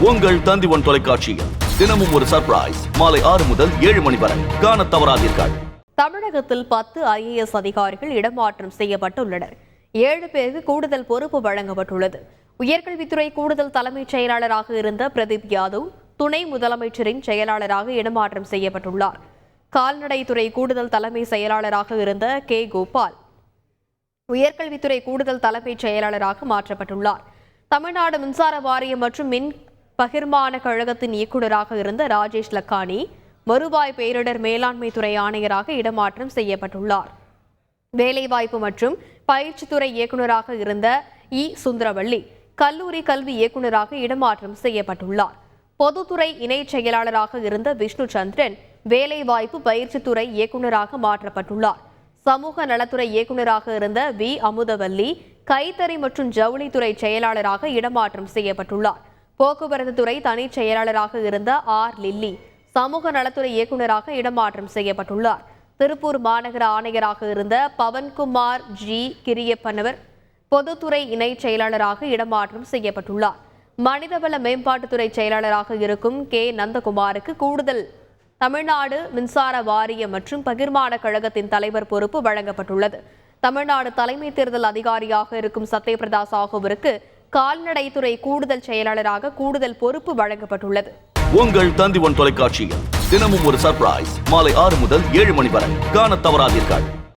உங்கள் தந்தி1 தொலைக்காட்சியில் தினமும் ஒரு சர்ப்ரைஸ் மாலை 6 முதல் 7 மணி வரை காணத் தவறாதீர்கள். தமிழகத்தில் 10 IAS அதிகாரிகள் இடமாற்றம் செய்யப்பட்டுள்ளனர். 7 பேருக்கு கூடுதல் பொறுப்பு வழங்கப்பட்டுள்ளது. உயர்கல்வித்துறை கூடுதல் தலைமைச் செயலாளராக இருந்த பிரதீப் யாதவ் துணை முதலமைச்சரின் செயலாளராக இடமாற்றம் செய்யப்பட்டுள்ளார். கால்நடைத்துறை கூடுதல் தலைமை செயலாளராக இருந்த கே. கோபால் உயர்கல்வித்துறை கூடுதல் தலைமைச் செயலாளராக மாற்றப்பட்டுள்ளார். தமிழ்நாடு மின்சார வாரியம் மற்றும் மின் பகிர்மான கழகத்தின் இயக்குநராக இருந்த ராஜேஷ் லக்கானி வருவாய் பேரிடர் மேலாண்மை துறை ஆணையராக இடமாற்றம் செய்யப்பட்டுள்ளார். வேலைவாய்ப்பு மற்றும் பயிற்சித்துறை இயக்குநராக இருந்த சுந்தரவள்ளி கல்லூரி கல்வி இயக்குநராக இடமாற்றம் செய்யப்பட்டுள்ளார். பொதுத்துறை இணை செயலாளராக இருந்த விஷ்ணு சந்திரன் வேலைவாய்ப்பு பயிற்சித்துறை இயக்குநராக மாற்றப்பட்டுள்ளார். சமூக நலத்துறை இயக்குநராக இருந்த அமுதவல்லி கைத்தறி மற்றும் ஜவுளித்துறை செயலாளராக இடமாற்றம் செய்யப்பட்டுள்ளார். போக்குவரத்து துறை தனி செயலாளராக இருந்த லில்லி சமூக நலத்துறை இயக்குநராக இடமாற்றம் செய்யப்பட்டுள்ளார். திருப்பூர் மாநகர ஆணையராக இருந்த பவன்குமார் கிரியப்பனவர் பொதுத்துறை இணை செயலாளராக இடமாற்றம் செய்யப்பட்டுள்ளார். மனிதவள மேம்பாட்டுத்துறை செயலாளராக இருக்கும் கே. நந்தகுமாருக்கு கூடுதல் தமிழ்நாடு மின்சார வாரிய மற்றும் பகிர்மான கழகத்தின் தலைவர் பொறுப்பு வழங்கப்பட்டுள்ளது. தமிழ்நாடு தலைமை தேர்தல் அதிகாரியாக இருக்கும் சத்யபிரதா சாஹூவிற்கு கால்நடைத்துறை கூடுதல் செயலாளராக கூடுதல் பொறுப்பு வழங்கப்பட்டுள்ளது. உங்கள் தந்தி1 தொலைக்காட்சியில் தினமும் ஒரு சர்ப்ரைஸ் மாலை 6 முதல் 7 மணி வரை காணத் தவறாதீர்கள்.